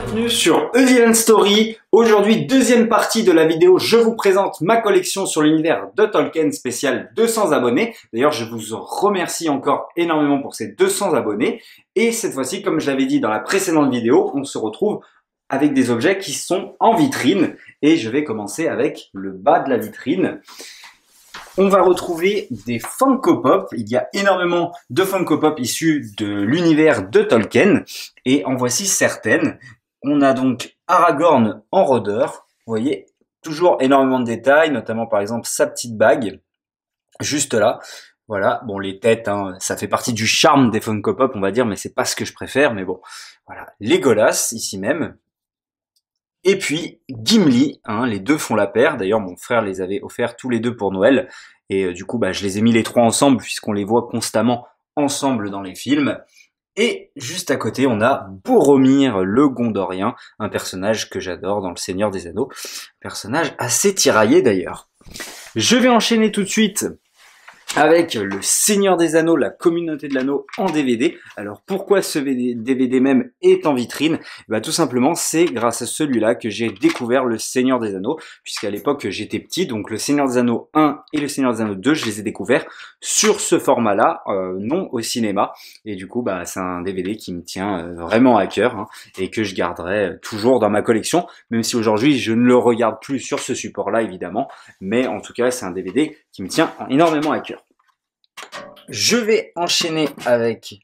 Bienvenue sur A Villain Story. Aujourd'hui, deuxième partie de la vidéo, je vous présente ma collection sur l'univers de Tolkien spécial 200 abonnés. D'ailleurs, je vous en remercie encore énormément pour ces 200 abonnés. Et cette fois-ci, comme je l'avais dit dans la précédente vidéo, on se retrouve avec des objets qui sont en vitrine. Et je vais commencer avec le bas de la vitrine. On va retrouver des Funko Pop. Il y a énormément de Funko Pop issus de l'univers de Tolkien. Et en voici certaines. On a donc Aragorn en rôdeur. Vous voyez, toujours énormément de détails, notamment par exemple sa petite bague, juste là. Voilà, bon les têtes, hein, ça fait partie du charme des Funko Pop, on va dire, mais c'est pas ce que je préfère. Mais bon, voilà, Legolas ici même. Et puis Gimli, hein, les deux font la paire. D'ailleurs, mon frère les avait offerts tous les deux pour Noël. Et du coup, je les ai mis les trois ensemble puisqu'on les voit constamment ensemble dans les films. Et juste à côté, on a Boromir le Gondorien, un personnage que j'adore dans Le Seigneur des Anneaux. Personnage assez tiraillé d'ailleurs. Je vais enchaîner tout de suite avec Le Seigneur des Anneaux, la communauté de l'anneau en DVD. Alors pourquoi ce DVD même est en vitrine? Tout simplement c'est grâce à celui-là que j'ai découvert Le Seigneur des Anneaux, puisqu'à l'époque j'étais petit, donc Le Seigneur des Anneaux 1 et Le Seigneur des Anneaux 2, je les ai découverts sur ce format-là, non au cinéma. Et du coup c'est un DVD qui me tient vraiment à cœur, hein, et que je garderai toujours dans ma collection, même si aujourd'hui je ne le regarde plus sur ce support-là évidemment, mais en tout cas c'est un DVD qui me tient énormément à cœur. Je vais enchaîner avec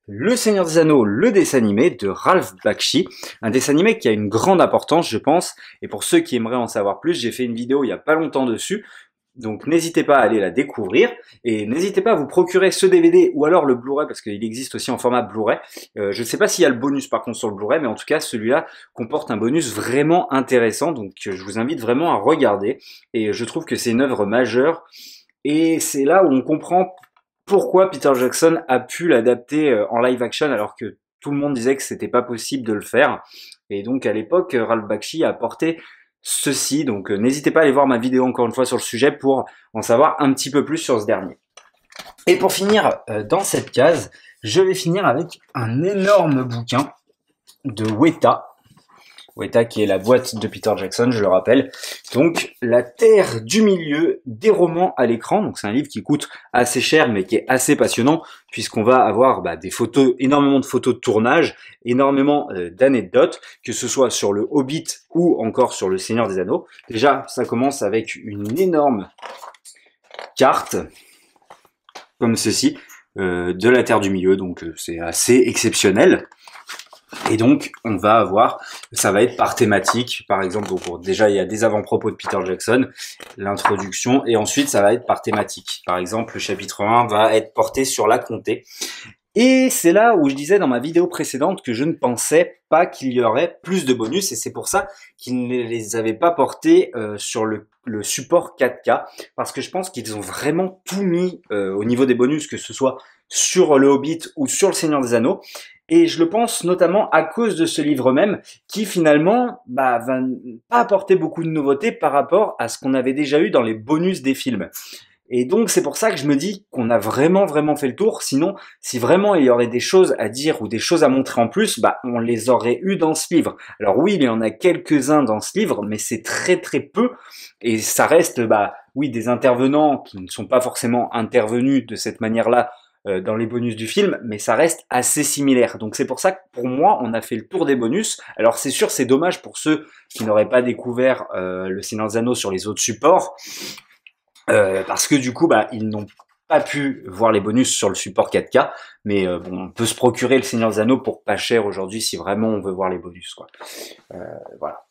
Le Seigneur des Anneaux, le dessin animé de Ralph Bakshi, un dessin animé qui a une grande importance, je pense, et pour ceux qui aimeraient en savoir plus, j'ai fait une vidéo il y a pas longtemps dessus, donc n'hésitez pas à aller la découvrir, et n'hésitez pas à vous procurer ce DVD ou alors le Blu-ray, parce qu'il existe aussi en format Blu-ray. Je ne sais pas s'il y a le bonus par contre sur le Blu-ray, mais en tout cas celui-là comporte un bonus vraiment intéressant, donc je vous invite vraiment à regarder, et je trouve que c'est une œuvre majeure, et c'est là où on comprend pourquoi Peter Jackson a pu l'adapter en live action alors que tout le monde disait que c'était pas possible de le faire. Et donc à l'époque, Ralph Bakshi a apporté ceci. Donc n'hésitez pas à aller voir ma vidéo encore une fois sur le sujet pour en savoir un petit peu plus sur ce dernier. Et pour finir dans cette case, je vais finir avec un énorme bouquin de Weta. Weta qui est la boîte de Peter Jackson, je le rappelle. Donc, La Terre du Milieu, des romans à l'écran. Donc, c'est un livre qui coûte assez cher, mais qui est assez passionnant, puisqu'on va avoir des photos, énormément de photos de tournage, énormément d'anecdotes, que ce soit sur le Hobbit ou encore sur le Seigneur des Anneaux. Déjà, ça commence avec une énorme carte, comme ceci, de la Terre du Milieu. Donc, c'est assez exceptionnel. Et donc, on va avoir, ça va être par thématique, par exemple, donc déjà il y a des avant-propos de Peter Jackson, l'introduction, et ensuite ça va être par thématique. Par exemple, le chapitre 1 va être porté sur la comté. Et c'est là où je disais dans ma vidéo précédente que je ne pensais pas qu'il y aurait plus de bonus, et c'est pour ça qu'ils ne les avaient pas portés sur le support 4K, parce que je pense qu'ils ont vraiment tout mis au niveau des bonus, que ce soit sur le Hobbit ou sur le Seigneur des Anneaux. Et je le pense notamment à cause de ce livre même, qui finalement va pas apporter beaucoup de nouveautés par rapport à ce qu'on avait déjà eu dans les bonus des films. Et donc c'est pour ça que je me dis qu'on a vraiment fait le tour. Sinon, si vraiment il y aurait des choses à dire ou des choses à montrer en plus, on les aurait eu dans ce livre. Alors oui, il y en a quelques-uns dans ce livre, mais c'est très peu. Et ça reste, oui, des intervenants qui ne sont pas forcément intervenus de cette manière-là dans les bonus du film, mais ça reste assez similaire. Donc c'est pour ça que pour moi, on a fait le tour des bonus. Alors c'est sûr, c'est dommage pour ceux qui n'auraient pas découvert le Seigneur des Anneaux sur les autres supports, parce que du coup, ils n'ont pas pu voir les bonus sur le support 4K, mais on peut se procurer le Seigneur des Anneaux pour pas cher aujourd'hui si vraiment on veut voir les bonus, quoi. Voilà.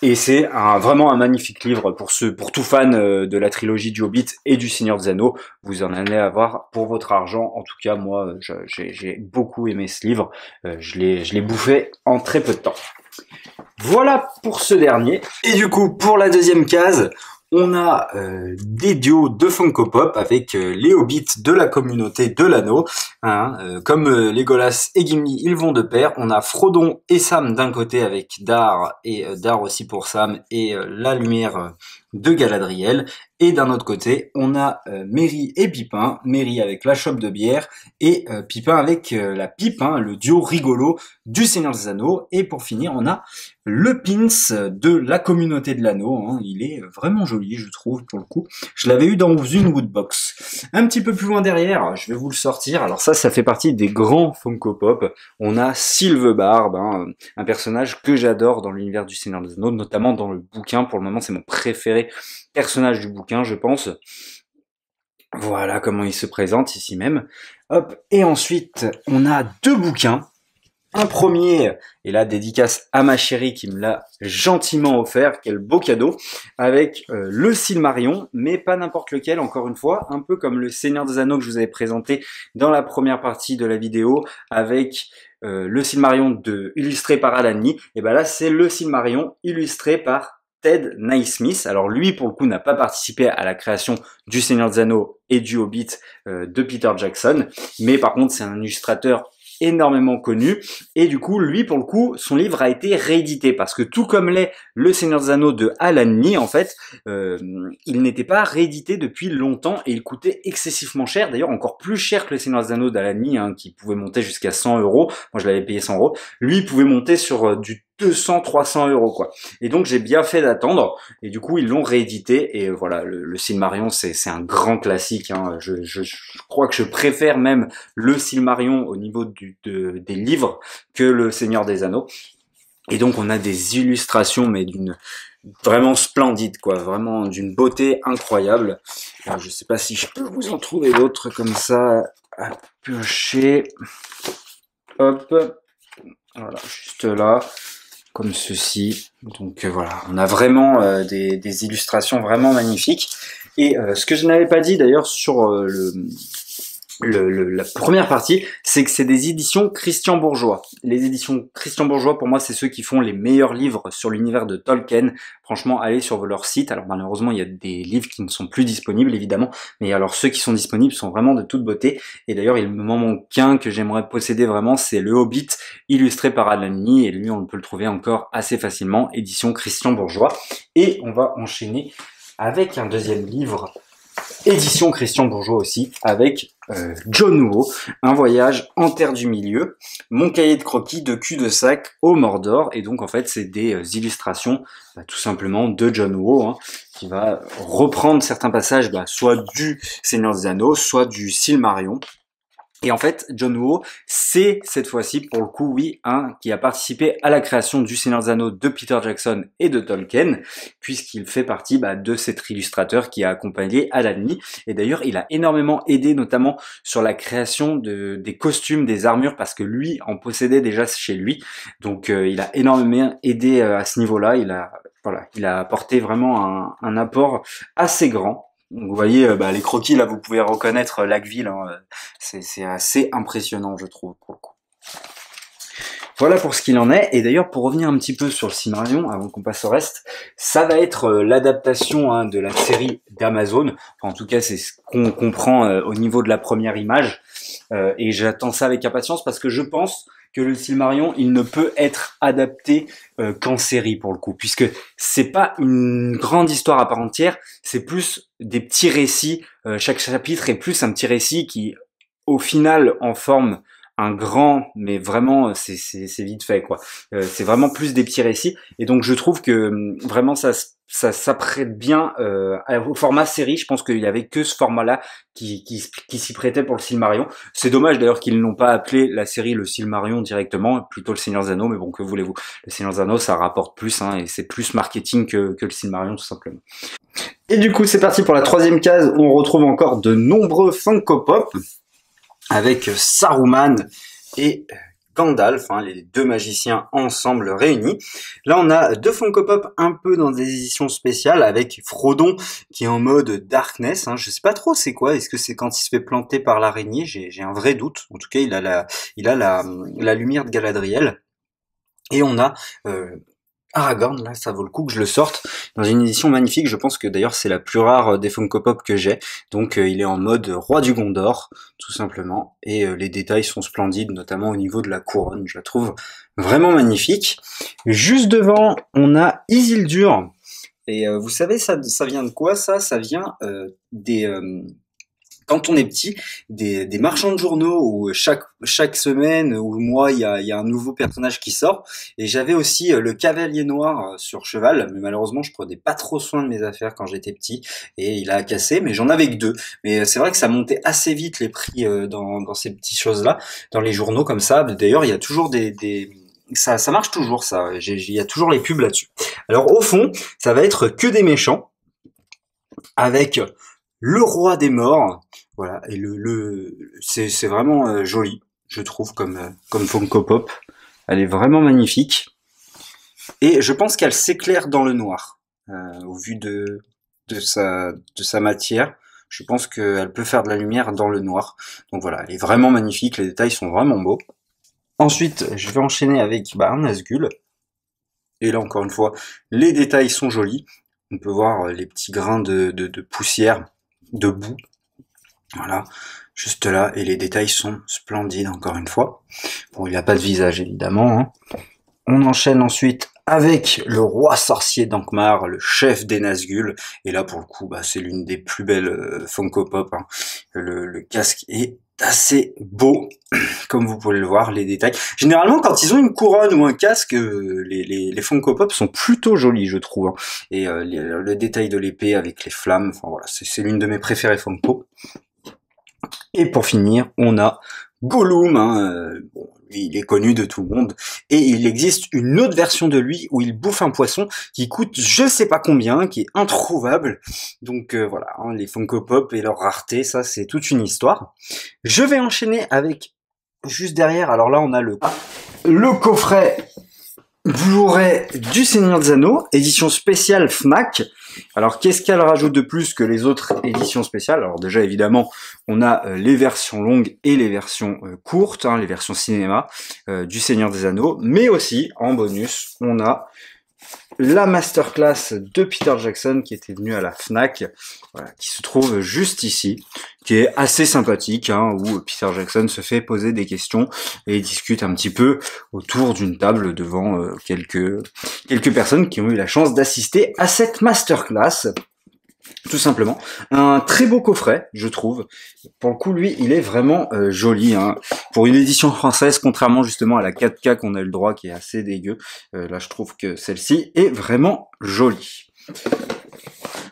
Et c'est vraiment un magnifique livre pour tout fan de la trilogie du Hobbit et du Seigneur des Anneaux. Vous en allez avoir pour votre argent. En tout cas, moi, j'ai beaucoup aimé ce livre. Je l'ai bouffé en très peu de temps. Voilà pour ce dernier. Et du coup, pour la deuxième case, on a des duos de Funko Pop avec les Hobbits de la communauté de l'anneau. Comme Legolas et Gimli, ils vont de pair. On a Frodon et Sam d'un côté avec Dar, et Dar aussi pour Sam, et la lumière de Galadriel. Et d'un autre côté, on a Merry et Pippin, Merry avec la chope de bière et Pippin avec la pipe, hein, le duo rigolo du Seigneur des Anneaux. Et pour finir, on a le pins de la communauté de l'anneau, hein. Il est vraiment joli, je trouve, pour le coup. Je l'avais eu dans une Woodbox. Un petit peu plus loin derrière, je vais vous le sortir. Alors ça fait partie des grands Funko Pop. On a Sylvebarbe, hein, un personnage que j'adore dans l'univers du Seigneur des Anneaux, notamment dans le bouquin. Pour le moment, c'est mon préféré personnage du bouquin, je pense. Voilà comment il se présente ici même. Hop. Et ensuite, on a deux bouquins. Un premier, et là dédicace à ma chérie qui me l'a gentiment offert, quel beau cadeau, avec le Silmarillion, mais pas n'importe lequel, encore une fois, un peu comme le Seigneur des Anneaux que je vous avais présenté dans la première partie de la vidéo, avec le Silmarillion illustré par Alan Lee, et ben là c'est le Silmarillion illustré par Ted Naismith. Alors lui, pour le coup, n'a pas participé à la création du Seigneur des Anneaux et du Hobbit de Peter Jackson, mais par contre c'est un illustrateur énormément connu, et du coup lui pour le coup son livre a été réédité parce que tout comme l'est le Seigneur des Anneaux de Alan Lee, en fait il n'était pas réédité depuis longtemps et il coûtait excessivement cher, d'ailleurs encore plus cher que le Seigneur des Anneaux d'Alan Lee, hein, qui pouvait monter jusqu'à 100 euros. Moi je l'avais payé 100 euros, lui il pouvait monter sur du 200-300 euros quoi. Et donc j'ai bien fait d'attendre, et du coup ils l'ont réédité, et voilà, le Silmarillion c'est un grand classique, hein. Je crois que je préfère même le Silmarillion au niveau des livres que le Seigneur des Anneaux. Et donc on a des illustrations mais d'une vraiment splendide quoi, vraiment d'une beauté incroyable. Alors, je sais pas si je peux vous en trouver d'autres comme ça à piocher. Hop, voilà, juste là, comme ceci. Donc voilà, on a vraiment des illustrations vraiment magnifiques. Et ce que je n'avais pas dit d'ailleurs sur la première partie, c'est que c'est des éditions Christian Bourgeois. Les éditions Christian Bourgeois, pour moi, c'est ceux qui font les meilleurs livres sur l'univers de Tolkien. Franchement, allez sur leur site. Alors malheureusement, il y a des livres qui ne sont plus disponibles, évidemment, mais alors ceux qui sont disponibles sont vraiment de toute beauté. Et d'ailleurs, il me manque qu'un que j'aimerais posséder vraiment, c'est le Hobbit, illustré par Alan Lee, et lui, on peut le trouver encore assez facilement, édition Christian Bourgeois. Et on va enchaîner avec un deuxième livre, édition Christian Bourgeois aussi, avec John Woo, un voyage en terre du milieu, mon cahier de croquis de cul-de-sac au Mordor. Et donc en fait c'est des illustrations tout simplement de John Woo, hein, qui va reprendre certains passages soit du Seigneur des Anneaux, soit du Silmarillion. Et en fait, John Woo, c'est cette fois-ci, pour le coup, oui, qui a participé à la création du Seigneur des Anneaux de Peter Jackson et de Tolkien, puisqu'il fait partie de cet illustrateur qui a accompagné Alan Lee. Et d'ailleurs, il a énormément aidé, notamment sur la création des costumes, des armures, parce que lui en possédait déjà chez lui. Donc, il a énormément aidé à ce niveau-là. Il a apporté vraiment un apport assez grand. Donc vous voyez, les croquis, là, vous pouvez reconnaître Laqueville, hein, c'est assez impressionnant, je trouve, pour le coup. Voilà pour ce qu'il en est. Et d'ailleurs, pour revenir un petit peu sur le Silmarillion, avant qu'on passe au reste, ça va être l'adaptation de la série d'Amazon. Enfin, en tout cas, c'est ce qu'on comprend au niveau de la première image. Et j'attends ça avec impatience parce que je pense que le Silmarillion, il ne peut être adapté qu'en série pour le coup, puisque c'est pas une grande histoire à part entière, c'est plus des petits récits. Chaque chapitre est plus un petit récit qui, au final, en forme un grand, mais vraiment c'est vite fait quoi. C'est vraiment plus des petits récits, et donc je trouve que vraiment ça s'apprête bien au format série. Je pense qu'il y avait que ce format-là qui s'y prêtait pour le Silmarillion. C'est dommage d'ailleurs qu'ils n'ont pas appelé la série le Silmarillion directement, plutôt le Seigneur des Anneaux, mais bon, que voulez-vous, le Seigneur des Anneaux ça rapporte plus, et c'est plus marketing que le Silmarillion tout simplement. Et du coup c'est parti pour la troisième case où on retrouve encore de nombreux Funko Pop, avec Saruman et Gandalf, les deux magiciens ensemble réunis. Là, on a deux Funko Pop un peu dans des éditions spéciales, avec Frodon qui est en mode Darkness. Je sais pas trop c'est quoi. Est-ce que c'est quand il se fait planter par l'araignée? J'ai un vrai doute. En tout cas, il a la lumière de Galadriel. Et on a Aragorn, là, ça vaut le coup que je le sorte dans une édition magnifique. Je pense que d'ailleurs c'est la plus rare des Funko Pop que j'ai. Donc il est en mode roi du Gondor, tout simplement. Et les détails sont splendides, notamment au niveau de la couronne. Je la trouve vraiment magnifique. Juste devant, on a Isildur. Et vous savez, ça vient de quoi ça? Ça vient quand on est petit, des marchands de journaux où chaque semaine ou mois, il y a un nouveau personnage qui sort. Et j'avais aussi le Cavalier Noir sur cheval, mais malheureusement, je prenais pas trop soin de mes affaires quand j'étais petit et il a cassé, mais j'en avais que deux. Mais c'est vrai que ça montait assez vite les prix dans ces petites choses-là, dans les journaux comme ça. D'ailleurs, il y a toujours ça marche toujours ça. Il y a toujours les pubs là-dessus. Alors au fond, ça va être que des méchants avec le roi des morts, voilà, et c'est vraiment joli, je trouve, comme Funko Pop. Elle est vraiment magnifique, et je pense qu'elle s'éclaire dans le noir, au vu de sa matière. Je pense qu'elle peut faire de la lumière dans le noir. Donc voilà, elle est vraiment magnifique, les détails sont vraiment beaux. Ensuite, je vais enchaîner avec un Nazgûl. Et là, encore une fois, les détails sont jolis. On peut voir les petits grains de poussière, de boue. Voilà, juste là. Et les détails sont splendides, encore une fois. Bon, il n'a pas de visage, évidemment. Hein. On enchaîne ensuite avec le roi sorcier d'Ankmar, le chef des Nazgûl. Et là, pour le coup, c'est l'une des plus belles Funko Pop. Hein. Le casque est assez beau, comme vous pouvez le voir, les détails. Généralement, quand ils ont une couronne ou un casque, les Funko Pop sont plutôt jolis, je trouve. Hein. Et le détail de l'épée avec les flammes, enfin voilà, c'est l'une de mes préférées Funko. Et pour finir, on a Gollum, hein, bon, il est connu de tout le monde, et il existe une autre version de lui où il bouffe un poisson qui coûte je sais pas combien, qui est introuvable. Donc voilà, hein, les Funko Pop et leur rareté, ça c'est toute une histoire. Je vais enchaîner avec juste derrière, alors là on a le coffret Blu-ray du Seigneur des Anneaux, édition spéciale Fnac. Alors qu'est-ce qu'elle rajoute de plus que les autres éditions spéciales? Alors déjà évidemment on a les versions longues et les versions courtes, hein, les versions cinéma du Seigneur des Anneaux, mais aussi en bonus on a la masterclass de Peter Jackson qui était venue à la Fnac, voilà, qui se trouve juste ici, qui est assez sympathique, hein, où Peter Jackson se fait poser des questions et discute un petit peu autour d'une table devant quelques personnes qui ont eu la chance d'assister à cette masterclass. Tout simplement. Un très beau coffret, je trouve. Pour le coup, lui, il est vraiment joli. Hein. Pour une édition française, contrairement justement à la 4K qu'on a eu le droit, qui est assez dégueu, là, je trouve que celle-ci est vraiment jolie.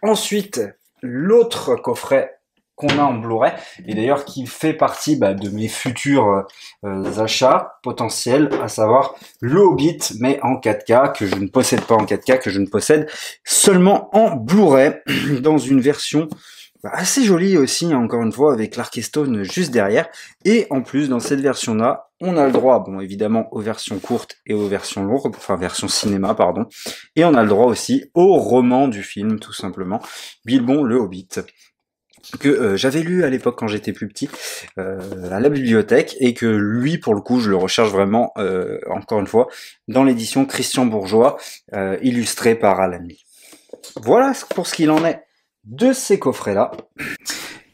Ensuite, l'autre coffret qu'on a en Blu-ray, et d'ailleurs qui fait partie de mes futurs achats potentiels, à savoir le Hobbit, mais en 4K, que je ne possède pas en 4K, que je ne possède seulement en Blu-ray, dans une version assez jolie aussi, hein, encore une fois, avec l'Arkestone juste derrière, et en plus, dans cette version-là, on a le droit, bon, évidemment, aux versions courtes et aux versions lourdes, enfin, version cinéma, pardon, et on a le droit aussi au roman du film, tout simplement, Bilbon le Hobbit, que j'avais lu à l'époque quand j'étais plus petit à la bibliothèque, et que lui pour le coup je le recherche vraiment encore une fois dans l'édition Christian Bourgeois illustrée par Alan Lee. Voilà pour ce qu'il en est de ces coffrets là.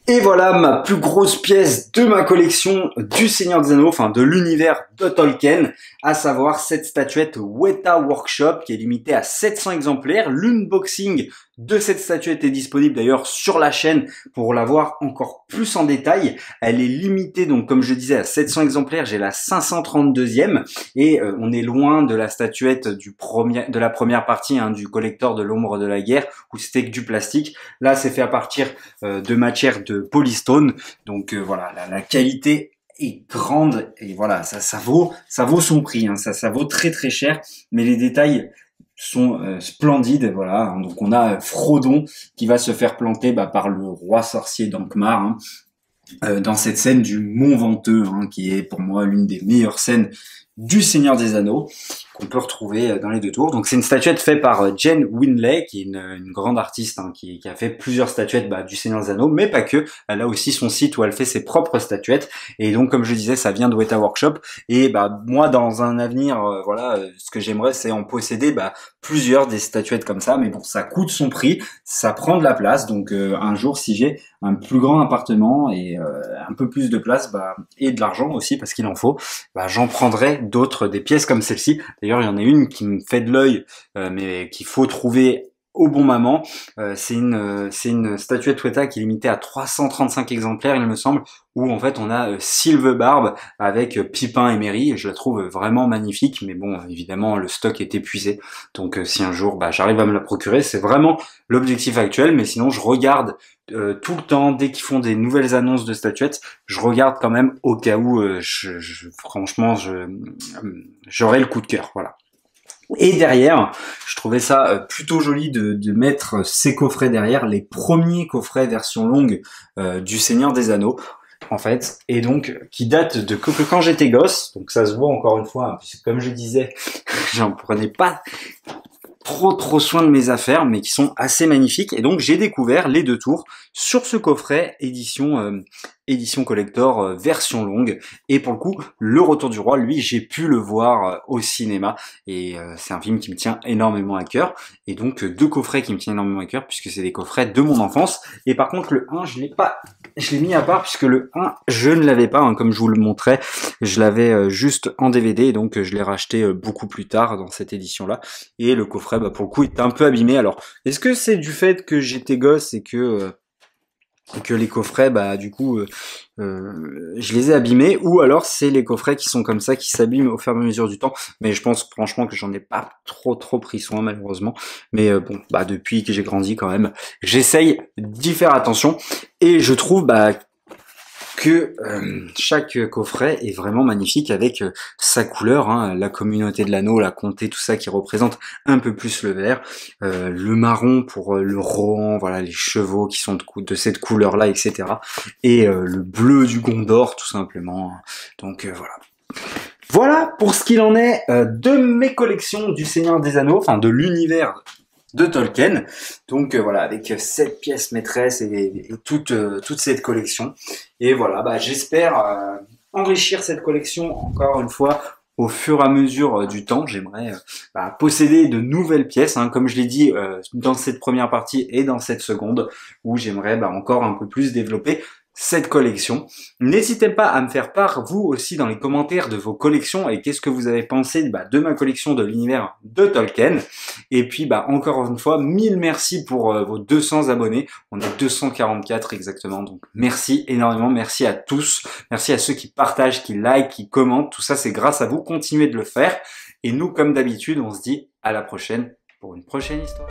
Et voilà ma plus grosse pièce de ma collection du Seigneur des Anneaux, enfin de l'univers de Tolkien, à savoir cette statuette Weta Workshop qui est limitée à 700 exemplaires. L'unboxing de cette statuette est disponible d'ailleurs sur la chaîne pour la voir encore plus en détail. Elle est limitée donc comme je disais à 700 exemplaires, j'ai la 532e et on est loin de la statuette de la première partie hein, du collector de l'ombre de la guerre où c'était que du plastique. Là c'est fait à partir de matière de polystone, donc voilà, la qualité est grande et voilà, ça vaut son prix, hein, ça vaut très très cher, mais les détails sont splendides, voilà. Donc on a Frodon qui va se faire planter par le roi sorcier d'Ankmar, hein, dans cette scène du Mont Venteux, hein, qui est pour moi l'une des meilleures scènes du Seigneur des Anneaux, qu'on peut retrouver dans les deux tours. Donc c'est une statuette faite par Jen Winley, qui est une grande artiste hein, qui a fait plusieurs statuettes du Seigneur des Anneaux, mais pas que. Elle a aussi son site où elle fait ses propres statuettes. Et donc comme je disais, ça vient de Weta Workshop. Et moi, dans un avenir, voilà, ce que j'aimerais, c'est en posséder plusieurs des statuettes comme ça. Mais bon, ça coûte son prix, ça prend de la place. Donc un jour, si j'ai un plus grand appartement et un peu plus de place, et de l'argent aussi, parce qu'il en faut, j'en prendrai d'autres, des pièces comme celle-ci. D'ailleurs, il y en a une qui me fait de l'œil, mais qu'il faut trouver au bon moment. C'est une statuette Weta qui est limitée à 335 exemplaires, il me semble, où en fait on a Sylvebarbe avec Pipin et Merry, et je la trouve vraiment magnifique, mais bon, évidemment, le stock est épuisé, donc si un jour j'arrive à me la procurer, c'est vraiment l'objectif actuel, mais sinon je regarde tout le temps, dès qu'ils font des nouvelles annonces de statuettes, je regarde quand même au cas où, franchement, j'aurai le coup de cœur, voilà. Et derrière, je trouvais ça plutôt joli de mettre ces coffrets derrière, les premiers coffrets version longue du Seigneur des Anneaux, en fait, et donc qui datent de quand j'étais gosse, donc ça se voit encore une fois, hein, puisque comme je disais, j'en prenais pas trop soin de mes affaires, mais qui sont assez magnifiques, et donc j'ai découvert les deux tours sur ce coffret édition collector version longue, et pour le coup le Retour du Roi, lui, j'ai pu le voir au cinéma, et c'est un film qui me tient énormément à cœur, et donc deux coffrets qui me tiennent énormément à cœur puisque c'est des coffrets de mon enfance. Et par contre le 1 je l'ai mis à part puisque le 1 je ne l'avais pas, hein, comme je vous le montrais, je l'avais juste en DVD, et donc je l'ai racheté beaucoup plus tard dans cette édition là, et le coffret pour le coup est un peu abîmé. Alors est-ce que c'est du fait que j'étais gosse et que les coffrets, du coup, je les ai abîmés, ou alors c'est les coffrets qui sont comme ça, qui s'abîment au fur et à mesure du temps, mais je pense franchement que j'en ai pas trop pris soin, malheureusement, mais bon, depuis que j'ai grandi quand même, j'essaye d'y faire attention, et je trouve que chaque coffret est vraiment magnifique avec sa couleur, hein, la communauté de l'anneau, la comté, tout ça qui représente un peu plus le vert, le marron pour le Rohan, voilà, les chevaux qui sont de cette couleur-là, etc. Et le bleu du Gondor, tout simplement. Donc voilà. Voilà pour ce qu'il en est de mes collections du Seigneur des Anneaux, enfin de l'univers de Tolkien. Donc voilà, avec cette pièce maîtresse et toute cette collection. Et voilà, j'espère enrichir cette collection encore une fois au fur et à mesure du temps. J'aimerais posséder de nouvelles pièces, hein, comme je l'ai dit dans cette première partie et dans cette seconde, où j'aimerais encore un peu plus développer cette collection. N'hésitez pas à me faire part, vous aussi, dans les commentaires de vos collections, et qu'est-ce que vous avez pensé de ma collection de l'univers de Tolkien. Et puis, encore une fois, 1000 merci pour vos 200 abonnés. On est 244 exactement, donc merci énormément, merci à tous, merci à ceux qui partagent, qui likent, qui commentent, tout ça c'est grâce à vous, continuez de le faire. Et nous, comme d'habitude, on se dit à la prochaine pour une prochaine histoire.